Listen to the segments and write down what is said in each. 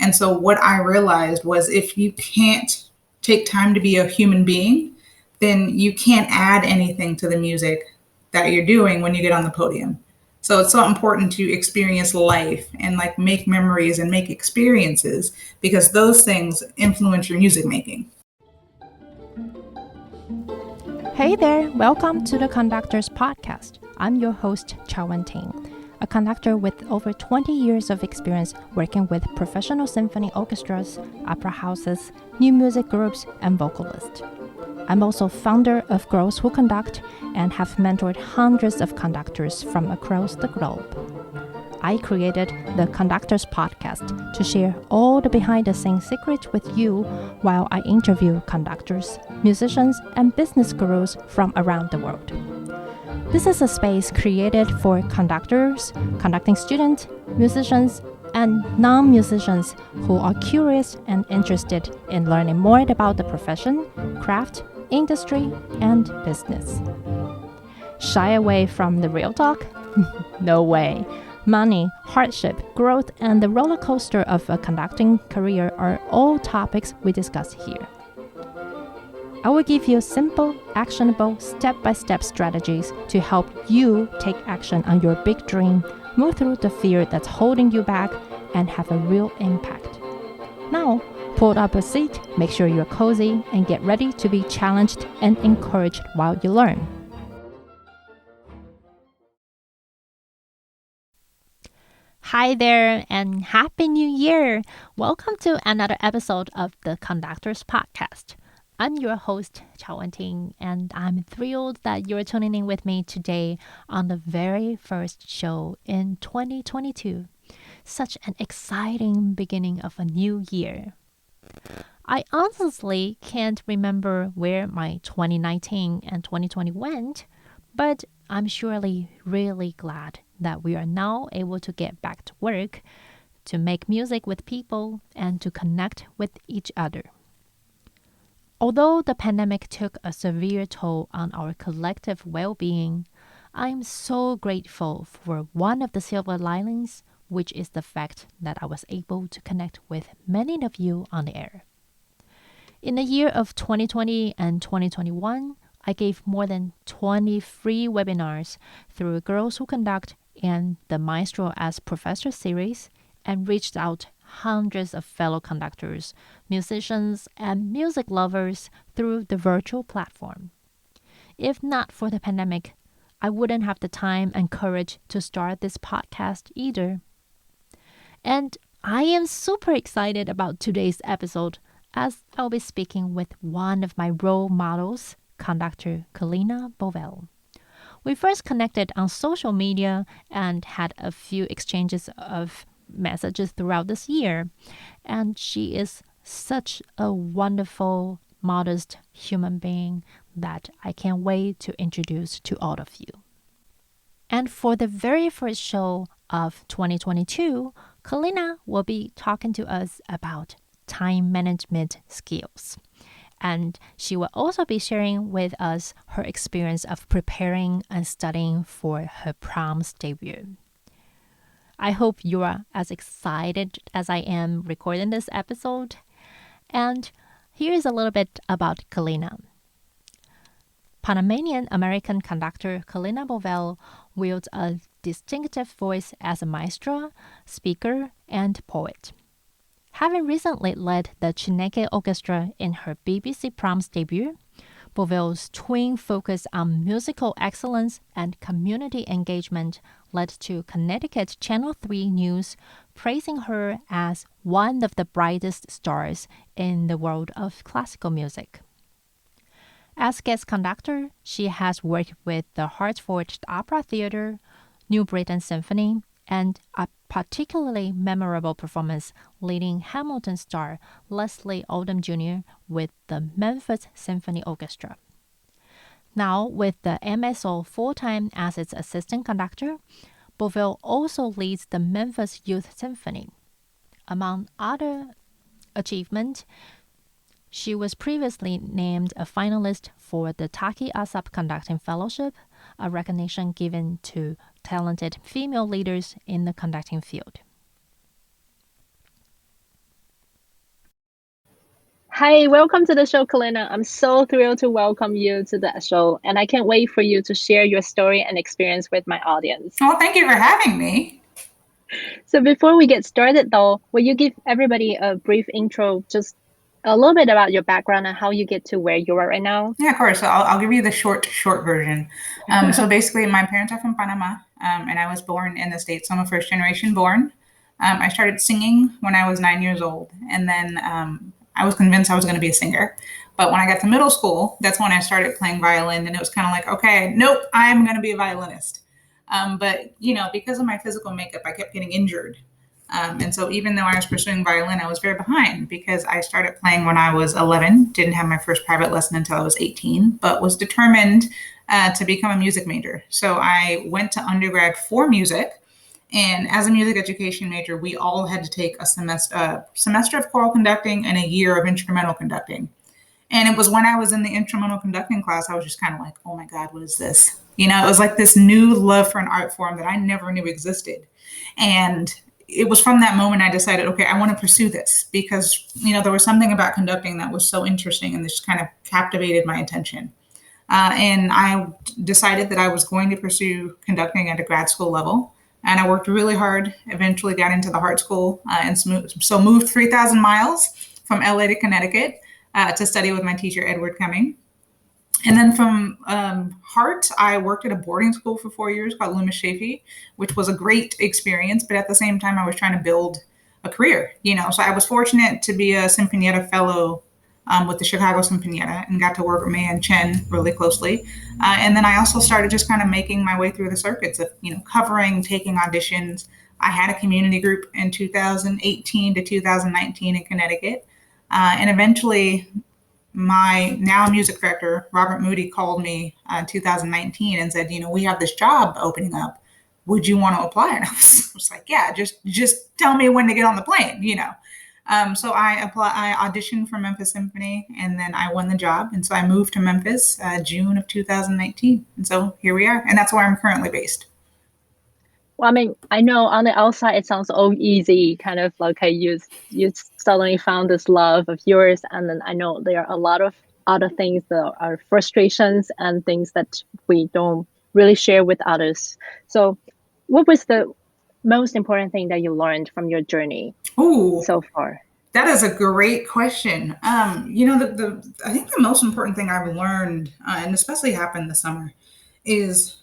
And so what I realized was if you can't take time to be a human being, then you can't add anything to the music that you're doing when you get on the podium. So it's so important to experience life and like make memories and make experiences because those things influence your music making. Hey there, welcome to the Conductors Podcast. I'm your host, Ting, a conductor with over 20 years of experience working with professional symphony orchestras, opera houses, new music groups, and vocalists. I'm also founder of Girls Who Conduct and have mentored hundreds of conductors from across the globe. I created the Conductors Podcast to share all the behind-the-scenes secrets with you while I interview conductors, musicians, and business gurus from around the world. This is a space created for conductors, conducting students, musicians, and non-musicians who are curious and interested in learning more about the profession, craft, industry, and business. Shy away from the real talk? No way. Money, hardship, growth, and the roller coaster of a conducting career are all topics we discuss here. I will give you simple, actionable, step-by-step strategies to help you take action on your big dream, move through the fear that's holding you back, and have a real impact. Now, pull up a seat, make sure you're cozy, and get ready to be challenged and encouraged while you learn. Hi there, and Happy New Year! Welcome to another episode of the Conductors Podcast. I'm your host, Ting, and I'm thrilled that you're tuning in with me today on the very first show in 2022. Such an exciting beginning of a new year. I honestly can't remember where my 2019 and 2020 went, but I'm surely really glad that we are now able to get back to work, to make music with people, and to connect with each other. Although the pandemic took a severe toll on our collective well-being, I'm so grateful for one of the silver linings, which is the fact that I was able to connect with many of you on the air. In the year of 2020 and 2021, I gave more than 20 free webinars through Girls Who Conduct and the Maestra as Professor series and reached out hundreds of fellow conductors, musicians, and music lovers through the virtual platform. If not for the pandemic, I wouldn't have the time and courage to start this podcast either. And I am super excited about today's episode as I'll be speaking with one of my role models, conductor Kalena Bovell. We first connected on social media and had a few exchanges of messages throughout this year. And she is such a wonderful, modest human being that I can't wait to introduce to all of you. And for the very first show of 2022, Kalena will be talking to us about time management skills. And she will also be sharing with us her experience of preparing and studying for her Proms debut. I hope you are as excited as I am recording this episode. And here's a little bit about Kalena. Panamanian American conductor Kalena Bovell wields a distinctive voice as a maestra, speaker, and poet. Having recently led the Chineke orchestra in her BBC Proms debut, Bovell's twin focus on musical excellence and community engagement led to Connecticut Channel 3 News praising her as one of the brightest stars in the world of classical music. As guest conductor, she has worked with the Hartford Opera Theatre, New Britain Symphony, and a particularly memorable performance leading Hamilton star Leslie Odom Jr. with the Memphis Symphony Orchestra. Now, with the MSO full-time as its assistant conductor, Bovell also leads the Memphis Youth Symphony. Among other achievements, she was previously named a finalist for the Taki Alsop Conducting Fellowship, a recognition given to talented female leaders in the conducting field. Hi, welcome to the show, Kalena. I'm so thrilled to welcome you to the show, and I can't wait for you to share your story and experience with my audience. Well, thank you for having me. So, before we get started, though, will you give everybody a brief intro, just a little bit about your background and how you get to where you are right now? Yeah, of course. So I'll give you the short version. So basically, my parents are from Panama, and I was born in the States. So I'm a first generation born. I started singing when I was 9 years old, and then I was convinced I was going to be a singer. But when I got to middle school, that's when I started playing violin, and it was kind of like, okay, nope, I'm going to be a violinist. But because of my physical makeup, I kept getting injured. And so even though I was pursuing violin, I was very behind because I started playing when I was 11, didn't have my first private lesson until I was 18, but was determined to become a music major. So I went to undergrad for music. And as a music education major, we all had to take a semester of choral conducting and a year of instrumental conducting. And it was when I was in the instrumental conducting class, I was just kind of like, oh my God, what is this? It was like this new love for an art form that I never knew existed. And it was from that moment I decided, okay, I want to pursue this because, there was something about conducting that was so interesting and this kind of captivated my attention. And I decided that I was going to pursue conducting at a grad school level. And I worked really hard, eventually got into the Hart School and so moved 3,000 miles from LA to Connecticut to study with my teacher, Edward Cumming. And then from Hart, I worked at a boarding school for 4 years called Loomis Shafee, which was a great experience. But at the same time, I was trying to build a career, So I was fortunate to be a Sinfonietta fellow with the Chicago Sinfonietta and got to work with May and Chen really closely. And then I also started just kind of making my way through the circuits of, covering, taking auditions. I had a community group in 2018 to 2019 in Connecticut. And eventually my now music director, Robert Moody, called me in 2019 and said, we have this job opening up. Would you want to apply? And I was like, yeah, just tell me when to get on the plane. So I auditioned for Memphis Symphony and then I won the job. And so I moved to Memphis, June of 2019. And so here we are. And that's where I'm currently based. Well, I mean, I know on the outside it sounds all easy, kind of like you suddenly found this love of yours, and then I know there are a lot of other things that are frustrations and things that we don't really share with others. So, what was the most important thing that you learned from your journey so far? That is a great question. I think the most important thing I've learned, and especially happened this summer, is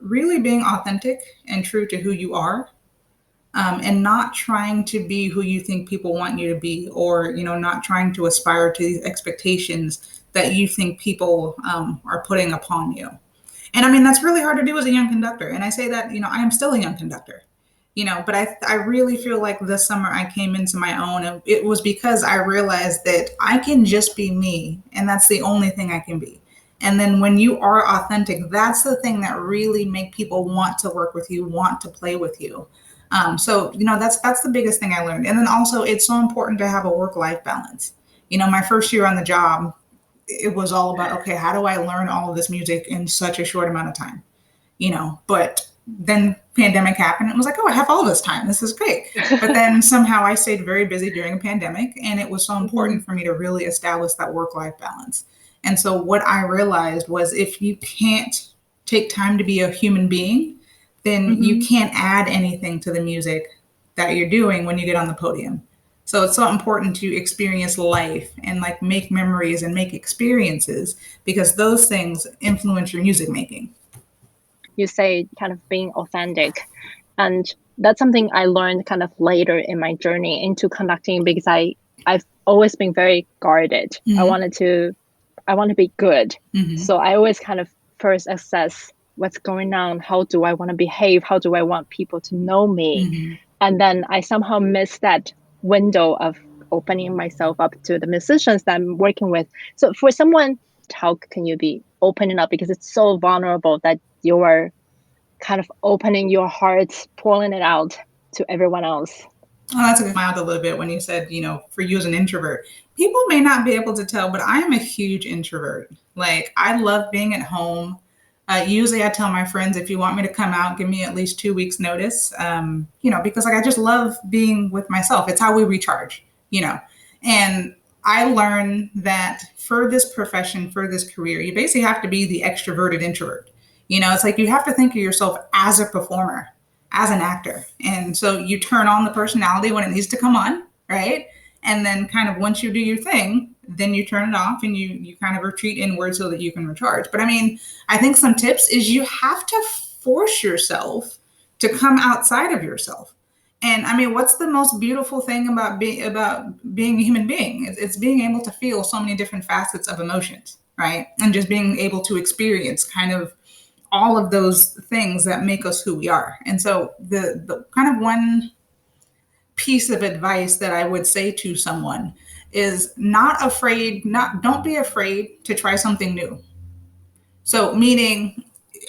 really being authentic and true to who you are, and not trying to be who you think people want you to be, or not trying to aspire to these expectations that you think people are putting upon you. And I mean, that's really hard to do as a young conductor. And I say that, I am still a young conductor, but I really feel like this summer I came into my own, and it was because I realized that I can just be me, and that's the only thing I can be. And then when you are authentic, that's the thing that really make people want to work with you, want to play with you. So that's the biggest thing I learned. And then also it's so important to have a work-life balance. My first year on the job, it was all about, okay, how do I learn all of this music in such a short amount of time? But then pandemic happened. It was like, oh, I have all this time. This is great. But then somehow I stayed very busy during a pandemic, and it was so important for me to really establish that work-life balance. And so what I realized was if you can't take time to be a human being, then you can't add anything to the music that you're doing when you get on the podium. So it's so important to experience life and like make memories and make experiences, because those things influence your music making. You say kind of being authentic, and that's something I learned kind of later in my journey into conducting, because I've always been very guarded. I want to be good. So I always kind of first assess what's going on. How do I want to behave? How do I want people to know me? And then I somehow miss that window of opening myself up to the musicians that I'm working with. So for someone, how can you be opening up? Because it's so vulnerable that you are kind of opening your heart, pouring it out to everyone else. Oh, that's a smiled a little bit when you said, for you as an introvert. People may not be able to tell, but I am a huge introvert. Like, I love being at home. Usually I tell my friends, if you want me to come out, give me at least 2 weeks notice, because like I just love being with myself. It's how we recharge, and I learned that for this profession, for this career, you basically have to be the extroverted introvert. It's like you have to think of yourself as a performer, as an actor. And so you turn on the personality when it needs to come on, right? And then kind of once you do your thing, then you turn it off and you kind of retreat inward so that you can recharge. But I mean, I think some tips is you have to force yourself to come outside of yourself. And I mean, what's the most beautiful thing about being a human being? It's being able to feel so many different facets of emotions, right? And just being able to experience kind of all of those things that make us who we are. And so the kind of one piece of advice that I would say to someone is don't be afraid to try something new. So meaning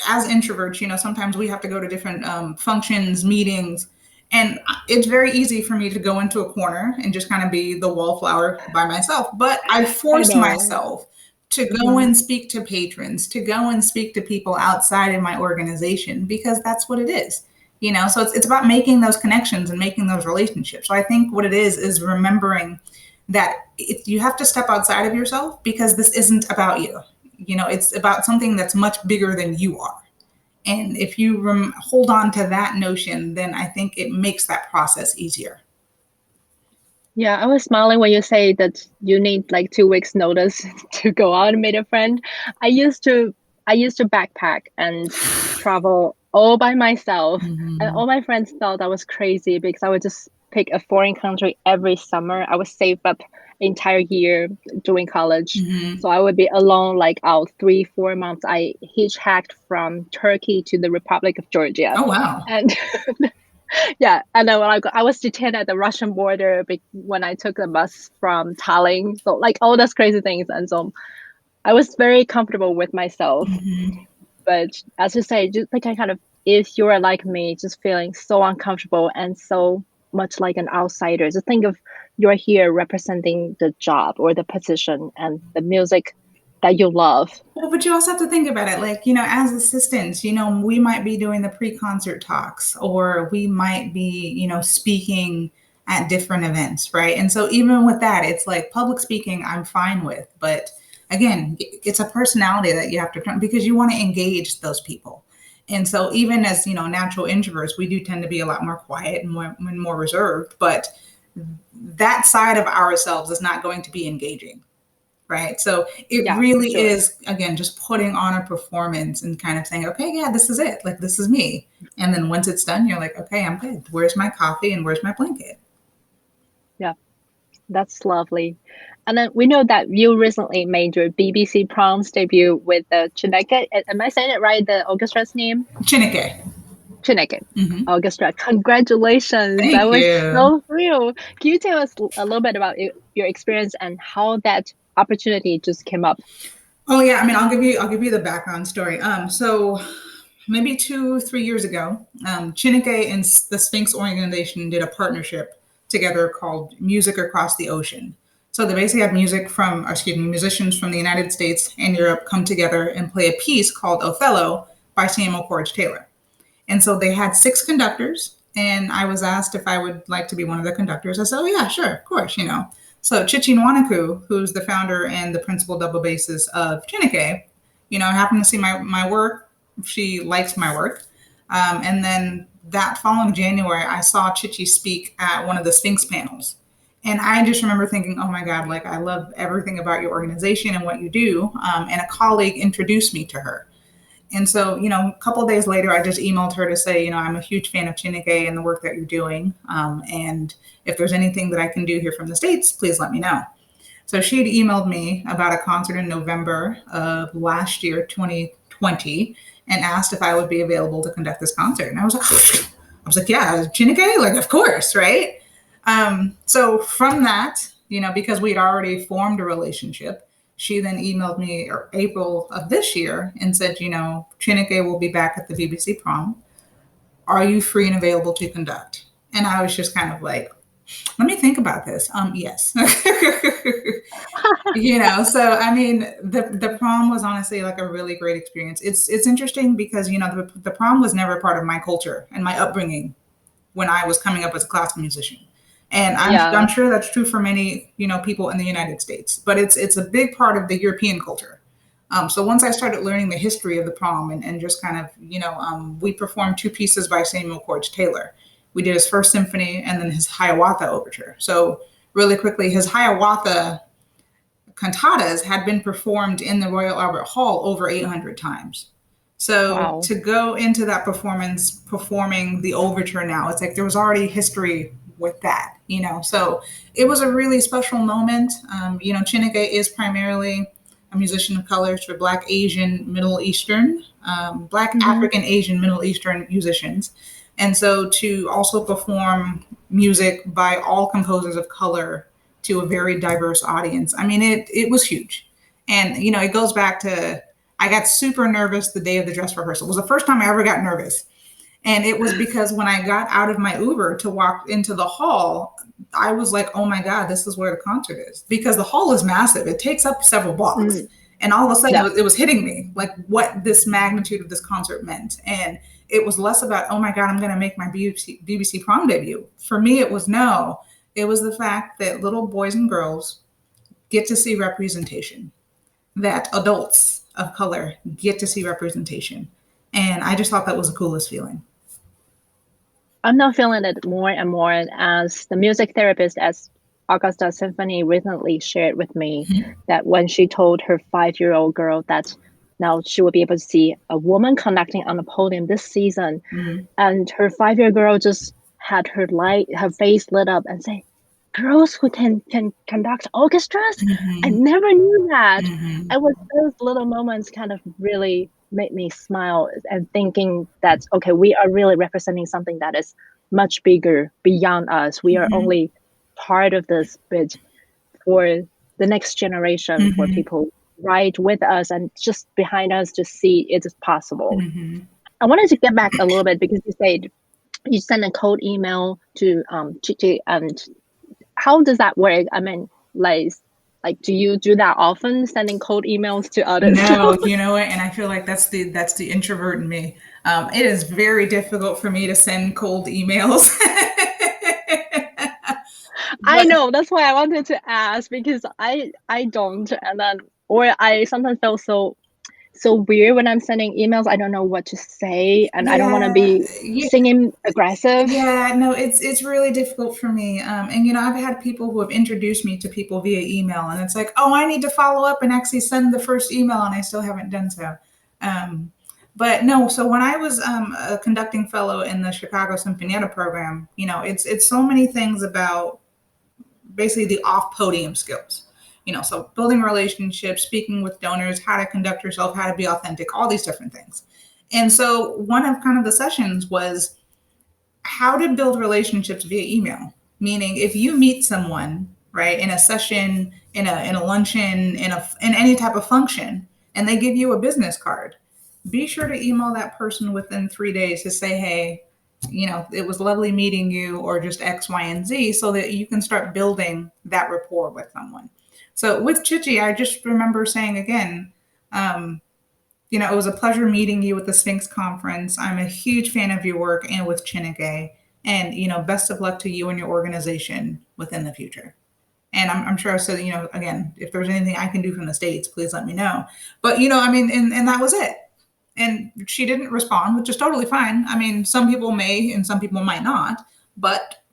as introverts, sometimes we have to go to different functions, meetings, and it's very easy for me to go into a corner and just kind of be the wallflower by myself. But I forced myself to go and speak to patrons, to go and speak to people outside of my organization, because that's what it is. So it's about making those connections and making those relationships. So I think what it is remembering that you have to step outside of yourself, because this isn't about you. It's about something that's much bigger than you are. And if you hold on to that notion, then I think it makes that process easier. Yeah, I was smiling when you say that you need like 2 weeks notice to go out and meet a friend. I used to backpack and travel all by myself. And all my friends thought I was crazy because I would just pick a foreign country every summer. I would save up entire year doing college. So I would be alone like out 3-4 months. I hitchhiked from Turkey to the Republic of Georgia. Oh, wow. And yeah, and then when I was detained at the Russian border when I took the bus from Tallinn. So like all those crazy things. And so I was very comfortable with myself. But as you say, just like if you're like me, just feeling so uncomfortable and so much like an outsider, just think of you're here representing the job or the position and the music that you love. Well, but you also have to think about it, like, as assistants, we might be doing the pre-concert talks, or we might be, speaking at different events, right? And so even with that, it's like public speaking, I'm fine with, but again, it's a personality that you have to turn, because you want to engage those people. And so even as, natural introverts, we do tend to be a lot more quiet and more reserved, but that side of ourselves is not going to be engaging. Right. So it really is, again, just putting on a performance and kind of saying, okay, yeah, this is it. Like, this is me. And then once it's done, you're like, okay, I'm good. Where's my coffee and where's my blanket? Yeah, that's lovely. And then we know that you recently made your BBC Proms debut with the Chineke. Am I saying it right? The orchestra's name? Chineke. Orchestra. Congratulations. Thank I was you. so thrilled. Can you tell us a little bit about your experience and how that opportunity just came up? Oh yeah, I mean, I'll give you the background story. So maybe 2-3 years ago, Chineke and the Sphinx organization did a partnership together called Music Across the Ocean. So they basically have musicians from the United States and Europe come together and play a piece called Othello by Samuel Coleridge Taylor. And so they had 6 conductors, and I was asked if I would like to be one of the conductors. I said, oh yeah, sure, of course, So Chichi Nwanaku, who's the founder and the principal double bassist of Chineke, happened to see my work. She likes my work. And then that following January, I saw Chichi speak at one of the Sphinx panels. And I just remember thinking, oh my God, like, I love everything about your organization and what you do. And a colleague introduced me to her. And so, a couple of days later, I just emailed her to say, I'm a huge fan of Chineke and the work that you're doing. And if there's anything that I can do here from the States, please let me know. So she had emailed me about a concert in November of last year, 2020, and asked if I would be available to conduct this concert. And I was like, yeah, Chineke, like, of course, right? So from that, because we'd already formed a relationship, she then emailed me in April of this year and said, Chineke will be back at the BBC Prom. Are you free and available to conduct? And I was just kind of like, let me think about this. Yes. So I mean, the prom was honestly like a really great experience. It's interesting because, the prom was never part of my culture and my upbringing when I was coming up as a classical musician. And I'm sure that's true for many, people in the United States, but it's a big part of the European culture. So once I started learning the history of the prom and just kind of, we performed 2 pieces by Samuel Courage Taylor. We did his first symphony and then his Hiawatha overture. So really quickly, his Hiawatha cantatas had been performed in the Royal Albert Hall over 800 times. So to go into that performance, performing the overture now, it's like there was already history with that, So it was a really special moment. Chineke is primarily a musician of colors for Black, Asian, Middle Eastern, Black, African, Asian, Middle Eastern musicians. And so to also perform music by all composers of color to a very diverse audience, I mean, it was huge. And, it goes back to, I got super nervous the day of the dress rehearsal. It was the first time I ever got nervous. And it was because when I got out of my Uber to walk into the hall, I was like, oh my God, this is where the concert is. Because the hall is massive. It takes up several blocks. And all of a sudden it was hitting me, like what this magnitude of this concert meant. And it was less about, oh my God, I'm going to make my BBC Prom debut. For me, it was the fact that little boys and girls get to see representation, that adults of color get to see representation. And I just thought that was the coolest feeling. I'm now feeling it more and more as the music therapist at Augusta Symphony recently shared with me that when she told her 5-year-old girl that now she will be able to see a woman conducting on the podium this season, and her 5-year-old girl just had her face lit up and say, girls who can conduct orchestras? I never knew that. And with those little moments kind of really made me smile and thinking that, okay, we are really representing something that is much bigger beyond us. We are only part of this, but for the next generation, for people right with us and just behind us to see it is possible. I wanted to get back a little bit because you said you sent a cold email to Chichi, and how does that work? I mean, like, do you do that often, sending cold emails to others? No, you know what? And I feel like that's the introvert in me. It is very difficult for me to send cold emails. I know, that's why I wanted to ask, because I don't, and then or I sometimes feel so weird when I'm sending emails. I don't know what to say, and I don't want to be singing aggressive. Yeah, no, it's really difficult for me. And I've had people who have introduced me to people via email, and it's like, oh, I need to follow up and actually send the first email, and I still haven't done so. But no, so when I was a conducting fellow in the Chicago Sinfonietta program, it's so many things about basically the off-podium skills. So building relationships, speaking with donors, how to conduct yourself, how to be authentic, all these different things. And so one of kind of the sessions was how to build relationships via email. Meaning if you meet someone, right, in a session, in a luncheon, in any type of function, and they give you a business card, be sure to email that person within 3 days to say, hey, it was lovely meeting you, or just X, Y, and Z, so that you can start building that rapport with someone. So with Chichi, I just remember saying again, it was a pleasure meeting you at the Sphinx Conference. I'm a huge fan of your work and with Chineke, and, best of luck to you and your organization within the future. And I'm sure I said, again, if there's anything I can do from the States, please let me know. But, and that was it. And she didn't respond, which is totally fine. I mean, some people may and some people might not. But,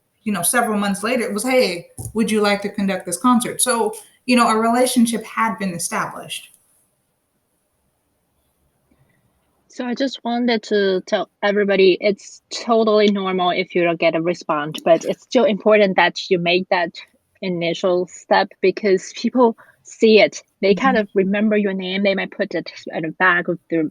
several months later, it was, hey, would you like to conduct this concert? So, a relationship had been established. So I just wanted to tell everybody it's totally normal if you don't get a response, but it's still important that you make that initial step because people see it. They kind of remember your name. They might put it at the back of their,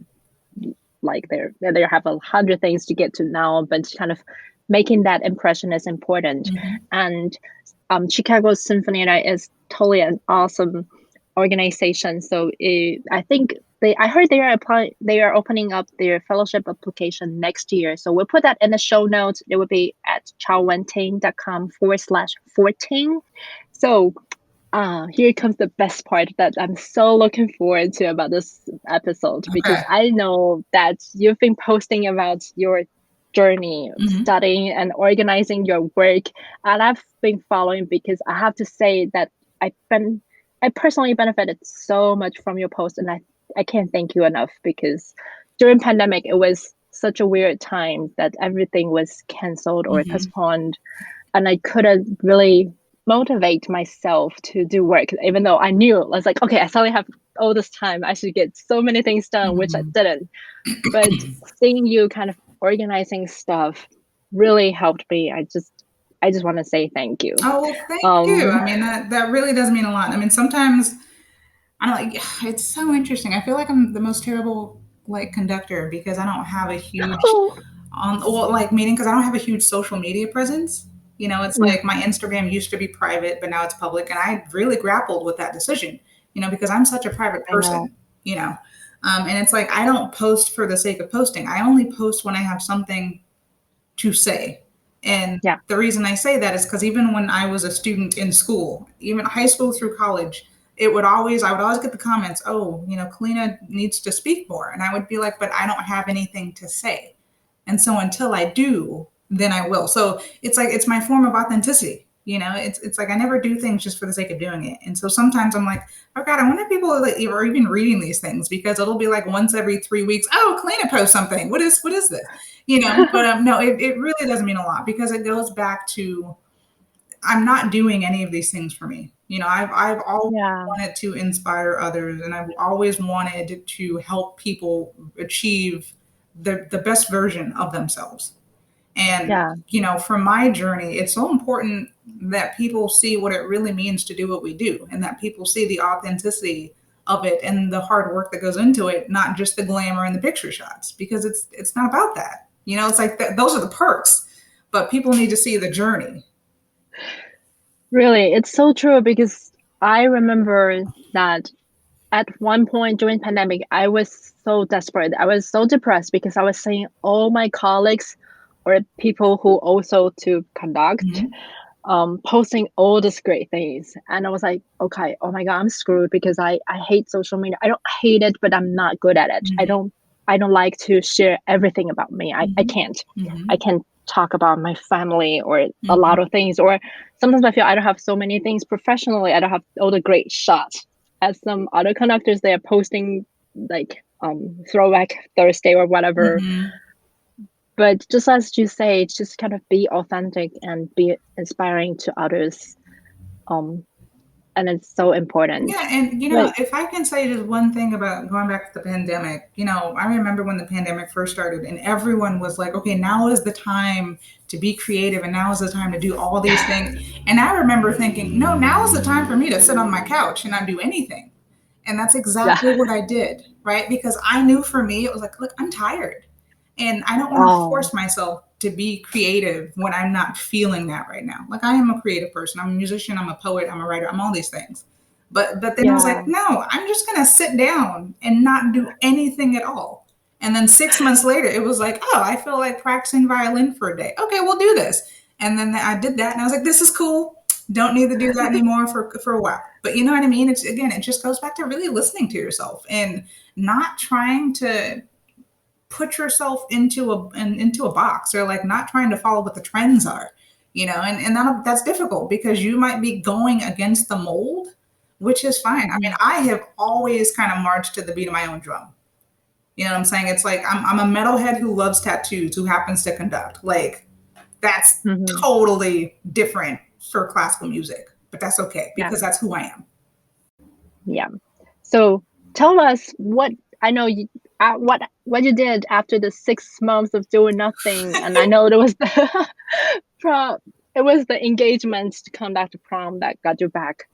they have 100 things to get to now, but kind of making that impression is important. And Chicago Sinfonietta is totally an awesome organization. So I think I heard they are opening up their fellowship application next year. So we'll put that in the show notes. It will be at chowwenting.com/14. So here comes the best part that I'm so looking forward to about this episode, because I know that you've been posting about your journey of studying and organizing your work. And I've been following because I have to say that I personally benefited so much from your post, and I can't thank you enough, because during pandemic it was such a weird time that everything was canceled or postponed, and I couldn't really motivate myself to do work, even though I knew I was like, okay, I suddenly have all this time, I should get so many things done, which I didn't. But seeing you kind of organizing stuff really helped me. I just want to say thank you. Oh, well, thank you. I mean, that really does mean a lot. I mean, sometimes I don't like, it's so interesting. I feel like I'm the most terrible like conductor because I don't have a huge meaning because I don't have a huge social media presence. It's like my Instagram used to be private, but now it's public, and I really grappled with that decision. Because I'm such a private person. And it's like I don't post for the sake of posting. I only post when I have something to say. And the reason I say that is because even when I was a student in school, even high school through college, I would always get the comments, oh, Kalena needs to speak more. And I would be like, but I don't have anything to say. And so until I do, then I will. So it's like, it's my form of authenticity. It's like I never do things just for the sake of doing it. And so sometimes I'm like, oh God, I wonder if people are even reading these things, because it'll be like once every 3 weeks, oh, Kalena posts something. What is this? But no, it really does mean a lot, because it goes back to, I'm not doing any of these things for me. I've always wanted to inspire others, and I've always wanted to help people achieve the best version of themselves. And, for my journey, it's so important that people see what it really means to do what we do, and that people see the authenticity of it and the hard work that goes into it, not just the glamour and the picture shots, because it's not about that. It's like those are the perks, but people need to see the journey. Really, it's so true, because I remember that at one point during pandemic, I was so desperate. I was so depressed because I was seeing all my colleagues or people who also to conduct, posting all these great things. And I was like, okay, oh my God, I'm screwed, because I hate social media. I don't hate it, but I'm not good at it. I don't like to share everything about me. I can't. I can't talk about my family or a lot of things. Or sometimes I feel I don't have so many things professionally. I don't have all the great shots. As some other conductors, they are posting like Throwback Thursday or whatever. But just as you say, just kind of be authentic and be inspiring to others. And it's so important. Yeah, and if I can say just one thing about going back to the pandemic, I remember when the pandemic first started and everyone was like, okay, now is the time to be creative, and now is the time to do all these things. And I remember thinking, no, now is the time for me to sit on my couch and not do anything. And that's exactly what I did, right? Because I knew for me, it was like, look, I'm tired. And I don't want to force myself to be creative when I'm not feeling that right now. Like, I am a creative person. I'm a musician. I'm a poet. I'm a writer. I'm all these things. But then I was like, no, I'm just going to sit down and not do anything at all. And then 6 months later, it was like, oh, I feel like practicing violin for a day. Okay, we'll do this. And then I did that, and I was like, this is cool. Don't need to do that anymore for a while. But you know what I mean? It's, again, it just goes back to really listening to yourself and not trying to put yourself into a box, or like not trying to follow what the trends are, and that's difficult because you might be going against the mold, which is fine. I mean, I have always kind of marched to the beat of my own drum. You know what I'm saying? It's like I'm a metalhead who loves tattoos, who happens to conduct. Like, that's totally different for classical music, but that's okay because that's who I am. Yeah. So tell us what I know you what you did after the 6 months of doing nothing, and I know there was the it was the engagement to conduct a prom that got you back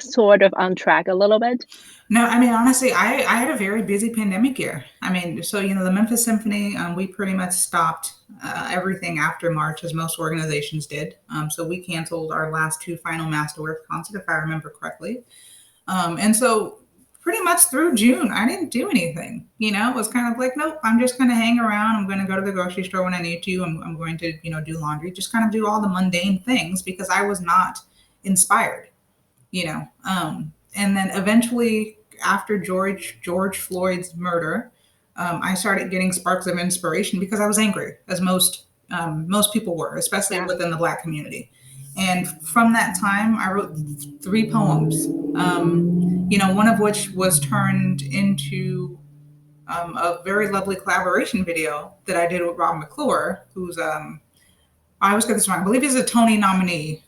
sort of on track a little bit. No, I mean, honestly, I had a very busy pandemic year. I mean, so, the Memphis Symphony, we pretty much stopped everything after March, as most organizations did. So we canceled our last 2 final masterwork concerts, if I remember correctly. And so pretty much through June, I didn't do anything. It was kind of like, nope, I'm just going to hang around. I'm going to go to the grocery store when I need to. I'm going to, do laundry, just kind of do all the mundane things because I was not inspired, and then eventually after George Floyd's murder, I started getting sparks of inspiration because I was angry, as most people were, especially within the Black community. And from that time, I wrote 3 poems. One of which was turned into a very lovely collaboration video that I did with Rob McClure, who's I always get this wrong. I believe he's a Tony nominee.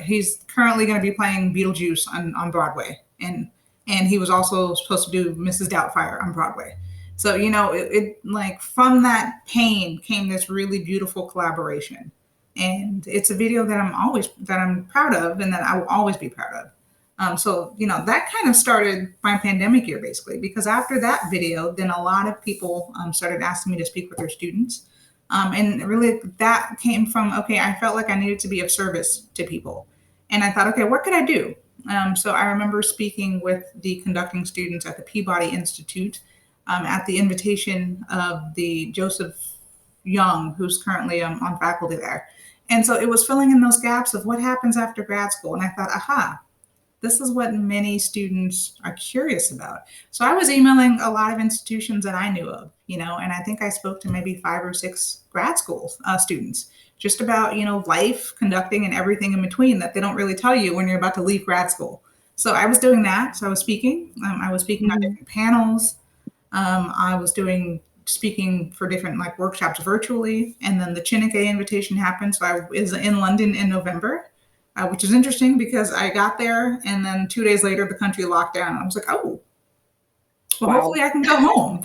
He's currently going to be playing Beetlejuice on Broadway, and he was also supposed to do Mrs. Doubtfire on Broadway. So it like from that pain came this really beautiful collaboration, and it's a video that I'm proud of, and that I will always be proud of. So that kind of started my pandemic year basically, because after that video, then a lot of people started asking me to speak with their students. And really that came from, okay, I felt like I needed to be of service to people. And I thought, okay, what could I do? So I remember speaking with the conducting students at the Peabody Institute at the invitation of the Joseph Young, who's currently on faculty there. And so it was filling in those gaps of what happens after grad school. And I thought, aha, this is what many students are curious about. So I was emailing a lot of institutions that I knew of, and I think I spoke to maybe 5 or 6 grad school students just about, life, conducting, and everything in between that they don't really tell you when you're about to leave grad school. So I was doing that. So I was speaking. I was speaking on different panels. I was speaking for different workshops virtually. And then the Chineke invitation happened. So I was in London in November. Which is interesting because I got there and then 2 days later the country locked down. I was like, oh, well, hopefully I can go home,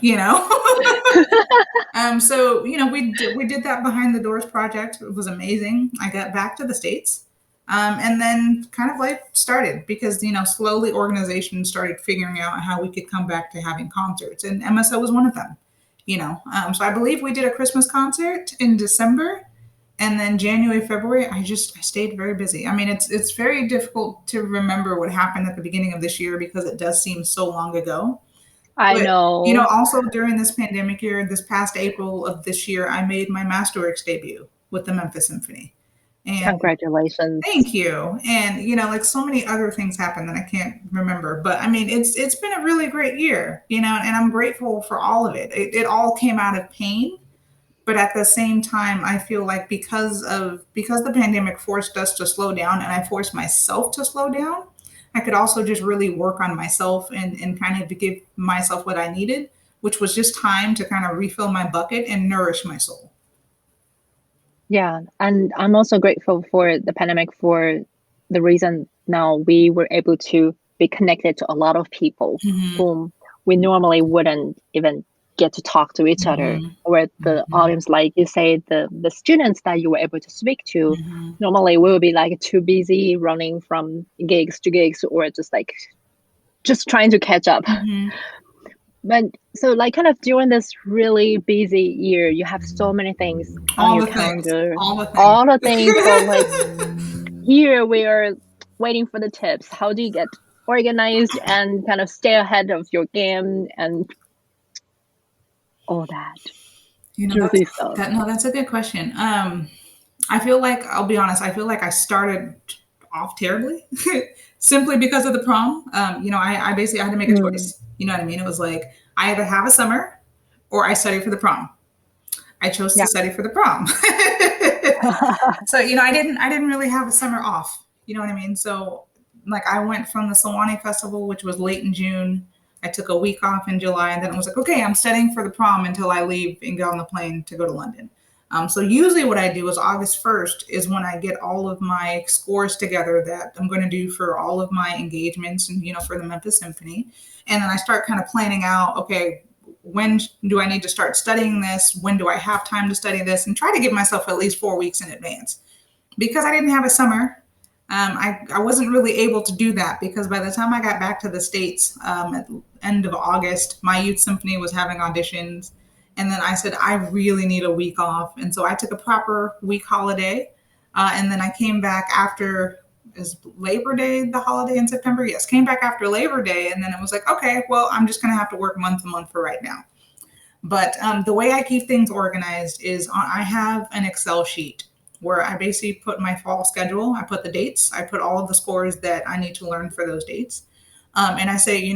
So, we did that Behind the Doors project. It was amazing. I got back to the States. And then kind of life started because, slowly organizations started figuring out how we could come back to having concerts. And MSO was one of them, So I believe we did a Christmas concert in December. And then January, February, I stayed very busy. I mean, it's very difficult to remember what happened at the beginning of this year because it does seem so long ago. I know. Also during this pandemic year, this past April of this year, I made my Masterworks debut with the Memphis Symphony. And congratulations. Thank you. And, so many other things happened that I can't remember. But I mean, it's been a really great year, and I'm grateful for all of it. It all came out of pain. But at the same time, I feel like because the pandemic forced us to slow down and I forced myself to slow down, I could also just really work on myself and kind of give myself what I needed, which was just time to kind of refill my bucket and nourish my soul. Yeah. And I'm also grateful for the pandemic for the reason now we were able to be connected to a lot of people whom we normally wouldn't even get to talk to each other, or the audience, like you say, the students that you were able to speak to. Normally we will be too busy running from gigs to gigs or just trying to catch up. But so kind of during this really busy year, you have so many things on your calendar, all the things. So here we are waiting for the tips. How do you get organized and kind of stay ahead of your game and all that? That's a good question. I feel like, I'll be honest, I feel like I started off terribly simply because of the prom. I basically had to make a choice. You know what I mean? It was like, I either have a summer or I study for the prom. I chose to study for the prom. So, I didn't really have a summer off. You know what I mean? So I went from the Sewanee Festival, which was late in June. I took a week off in July, and then I was like, okay, I'm studying for the prom until I leave and get on the plane to go to London. So usually what I do is August 1st is when I get all of my scores together that I'm going to do for all of my engagements and, for the Memphis Symphony. And then I start kind of planning out, okay, when do I need to start studying this? When do I have time to study this? And try to give myself at least 4 weeks in advance. Because I didn't have a summer, I wasn't really able to do that because by the time I got back to the States at the end of August, my youth symphony was having auditions. And then I said, I really need a week off. And so I took a proper week holiday. And then I came back after, is Labor Day the holiday in September? Yes, came back after Labor Day. And then it was like, okay, well, I'm just going to have to work month to month for right now. But the way I keep things organized is I have an Excel sheet where I basically put my fall schedule. I put the dates. I put all of the scores that I need to learn for those dates. And I say,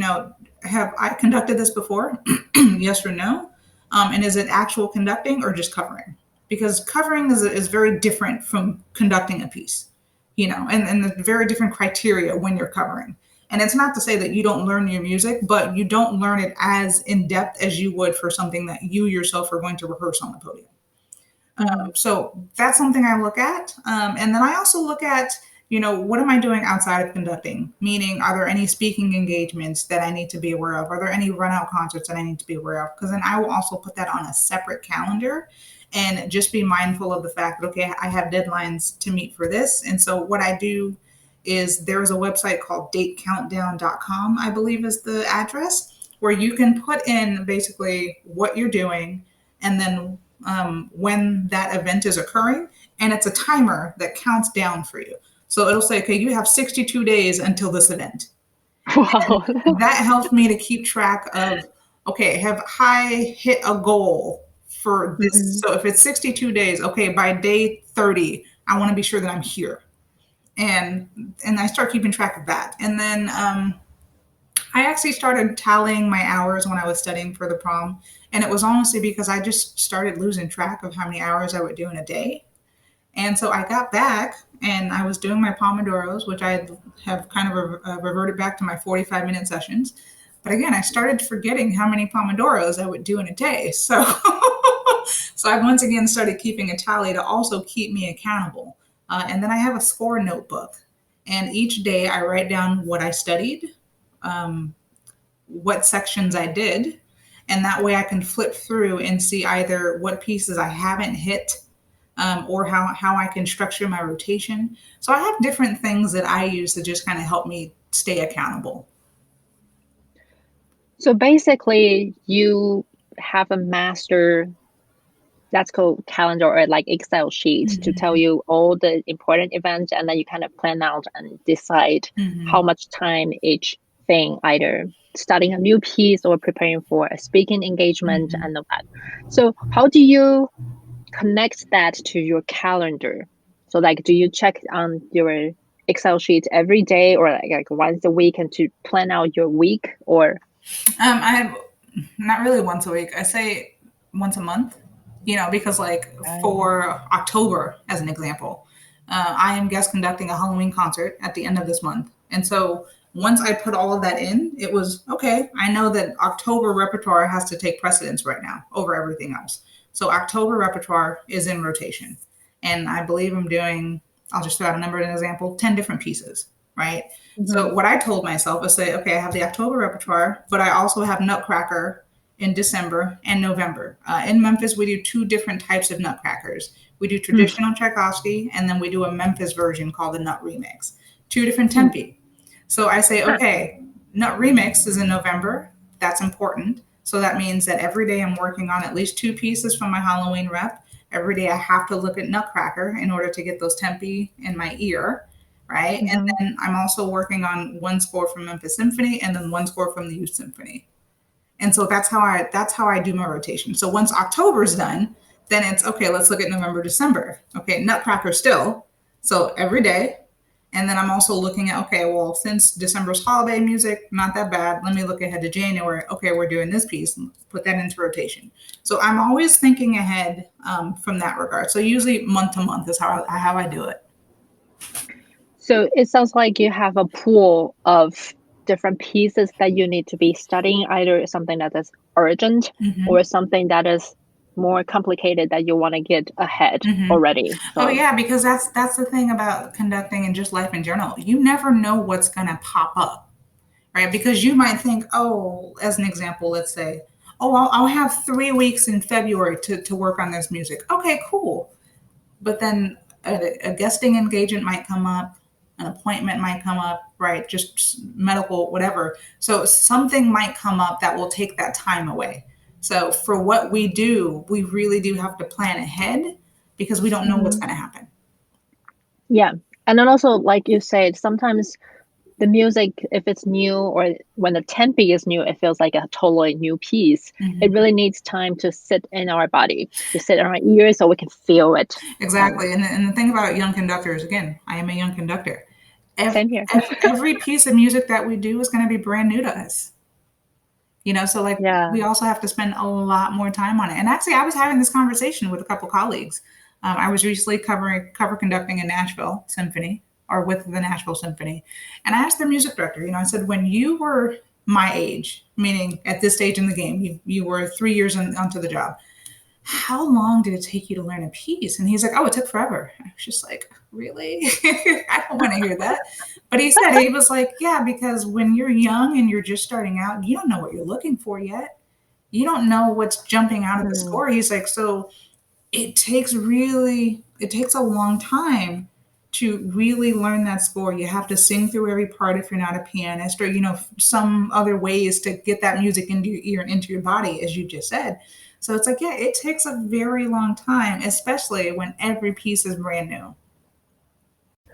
have I conducted this before? Yes or no? And is it actual conducting or just covering? Because covering is very different from conducting a piece, and the very different criteria when you're covering. And it's not to say that you don't learn your music, but you don't learn it as in depth as you would for something that you yourself are going to rehearse on the podium. So that's something I look at. And then I also look at, what am I doing outside of conducting? Meaning, are there any speaking engagements that I need to be aware of? Are there any run out concerts that I need to be aware of? Because then I will also put that on a separate calendar and just be mindful of the fact that, okay, I have deadlines to meet for this. And so what I do is there's a website called datecountdown.com, I believe is the address, where you can put in basically what you're doing and then when that event is occurring, and it's a timer that counts down for you. So it'll say, okay, you have 62 days until this event. Wow. That helps me to keep track of, okay, have I hit a goal for this? So if it's 62 days, okay, by day 30, I want to be sure that I'm here. And I start keeping track of that. And then I actually started tallying my hours when I was studying for the prom. And it was honestly because I just started losing track of how many hours I would do in a day. And so I got back and I was doing my Pomodoros, which I have kind of reverted back to my 45-minute sessions. But again, I started forgetting how many Pomodoros I would do in a day. So, so I once again started keeping a tally to also keep me accountable. And then I have a score notebook. And each day I write down what I studied, what sections I did. And that way I can flip through and see either what pieces I haven't hit or how I can structure my rotation. So I have different things that I use to just kind of help me stay accountable. So basically, you have a master, that's called calendar or like Excel sheet to tell you all the important events, and then you kind of plan out and decide how much time each thing, either studying a new piece or preparing for a speaking engagement and all that. So how do you connect that to your calendar? So like, do you check on your Excel sheet every day or like once a week and to plan out your week? Or I have not really once a week. I say once a month, because like for October, as an example, I am guest conducting a Halloween concert at the end of this month. And so once I put all of that in, it was, okay, I know that October repertoire has to take precedence right now over everything else. So October repertoire is in rotation. And I believe I'm doing, I'll just throw out a number as an example, 10 different pieces, right? So what I told myself was say, okay, I have the October repertoire, but I also have Nutcracker in December and November. In Memphis, we do two different types of Nutcrackers. We do traditional Tchaikovsky, and then we do a Memphis version called the Nut Remix. Two different tempi. So I say, okay, Nut Remix is in November. That's important. So that means that every day I'm working on at least two pieces from my Halloween rep. Every day I have to look at Nutcracker in order to get those tempi in my ear, right? And then I'm also working on one score from Memphis Symphony and then one score from the Youth Symphony. And so that's how I do my rotation. So once October is done, then it's okay, let's look at November, December. Okay, Nutcracker still. So every day. And then I'm also looking at, okay, well, since December's holiday music, not that bad. Let me look ahead to January. Okay, we're doing this piece. Put that into rotation. So I'm always thinking ahead from that regard. So usually month to month is how I do it. So it sounds like you have a pool of different pieces that you need to be studying, either something that is urgent or something that is more complicated that you want to get ahead already. So. Oh yeah, because that's the thing about conducting and just life in general. You never know what's going to pop up, right? Because you might think, oh, as an example, let's say, oh, I'll have 3 weeks in February to work on this music. Okay, cool. But then a guesting engagement might come up, an appointment might come up, right? Just medical, whatever. So something might come up that will take that time away. So for what we do, we really do have to plan ahead because we don't know what's going to happen. Yeah. And then also, like you said, sometimes the music, if it's new or when the tempi is new, it feels like a totally new piece. It really needs time to sit in our body, to sit in our ears so we can feel it. Exactly. And the thing about young conductors, again, I am a young conductor. Same here. every piece of music that we do is going to be brand new to us. So like we also have to spend a lot more time on it. And actually, I was having this conversation with a couple colleagues. I was recently cover conducting in Nashville Symphony, or with the Nashville Symphony. And I asked their music director, I said, when you were my age, meaning at this stage in the game, you were 3 years onto the job, how long did it take you to learn a piece? And he's like, oh, it took forever. I was just like, really? I don't want to hear that. But he was like, yeah, because when you're young and you're just starting out, you don't know what you're looking for yet. You don't know what's jumping out of the score. He's like, so it takes a long time to really learn that score. You have to sing through every part if you're not a pianist, or, some other ways to get that music into your ear and into your body, as you just said. So it's like, yeah, it takes a very long time, especially when every piece is brand new.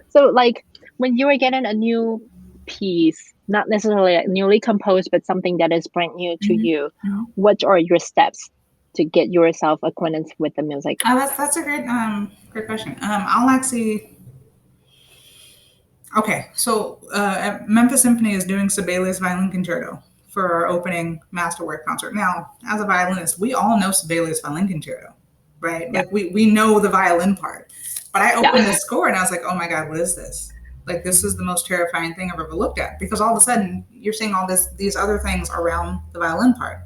So like when you are getting a new piece, not necessarily like newly composed, but something that is brand new to you, what are your steps to get yourself acquainted with the music? That's a great question. I'll actually... Okay, so Memphis Symphony is doing Sibelius Violin Concerto for our opening masterwork concert. Now, as a violinist, we all know Sibelius Violin Concerto, right? Yeah. Like we know the violin part. But I opened the score and I was like, oh my God, what is this? Like, this is the most terrifying thing I've ever looked at, because all of a sudden you're seeing all these other things around the violin part.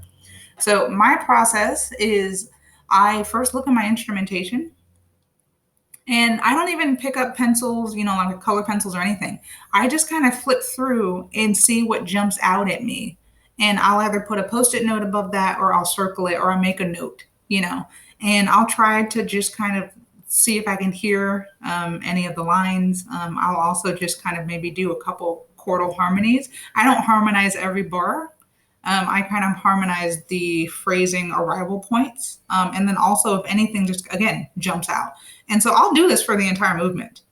So my process is I first look at my instrumentation. And I don't even pick up pencils, like color pencils or anything. I just kind of flip through and see what jumps out at me. And I'll either put a Post-it note above that, or I'll circle it, or I'll make a note, and I'll try to just kind of see if I can hear any of the lines. I'll also just kind of maybe do a couple chordal harmonies. I don't harmonize every bar. I kind of harmonize the phrasing arrival points. And then also if anything just, again, jumps out. And so I'll do this for the entire movement.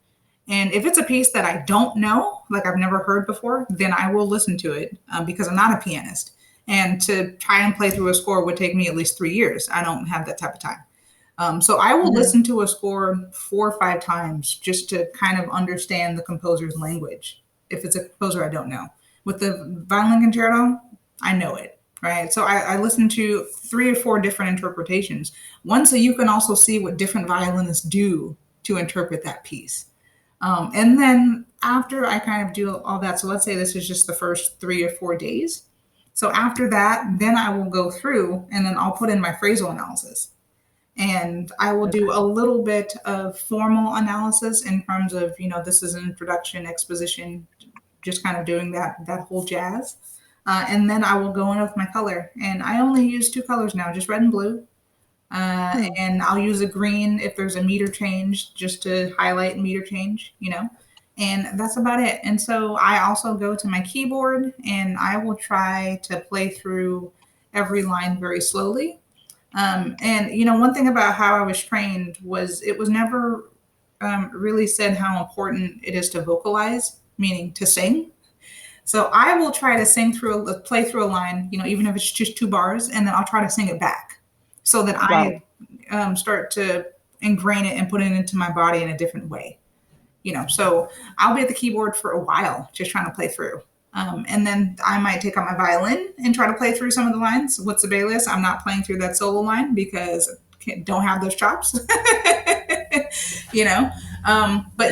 And if it's a piece that I don't know, like I've never heard before, then I will listen to it because I'm not a pianist. And to try and play through a score would take me at least 3 years. I don't have that type of time. So I will listen to a score 4 or 5 times just to kind of understand the composer's language, if it's a composer I don't know. With the violin concerto, I know it, right? So I listen to 3 or 4 different interpretations. One, so you can also see what different violinists do to interpret that piece. And then after I kind of do all that, so let's say this is just the first 3 or 4 days. So after that, then I will go through and then I'll put in my phrasal analysis. And I will do a little bit of formal analysis in terms of, this is an introduction, exposition, just kind of doing that whole jazz. And then I will go in with my color. And I only use 2 colors now, just red and blue. And I'll use a green if there's a meter change, just to highlight meter change, and that's about it. And so I also go to my keyboard and I will try to play through every line very slowly. And, one thing about how I was trained was it was never really said how important it is to vocalize, meaning to sing. So I will try to play through a line, even if it's just 2 bars, and then I'll try to sing it back so that I start to ingrain it and put it into my body in a different way. So I'll be at the keyboard for a while, just trying to play through. And then I might take out my violin and try to play through some of the lines. With Sibelius, I'm not playing through that solo line because I don't have those chops, But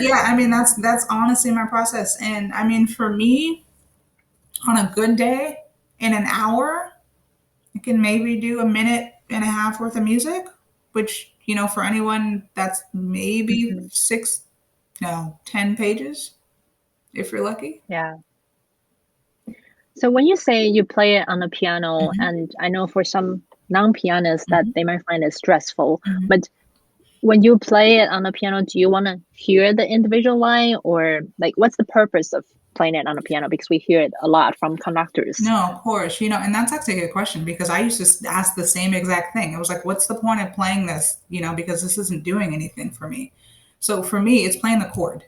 yeah, that's honestly my process. And for me, on a good day, in an hour, I can maybe do 1.5 minutes worth of music, which, for anyone, that's maybe 10 pages, if you're lucky. Yeah. So when you say you play it on the piano, and I know for some non-pianists that they might find it stressful, but when you play it on the piano, do you want to hear the individual line, or like what's the purpose of playing it on the piano? Because we hear it a lot from conductors. No, of course, and that's actually a good question, because I used to ask the same exact thing. It was like, what's the point of playing this, because this isn't doing anything for me. So for me, it's playing the chord,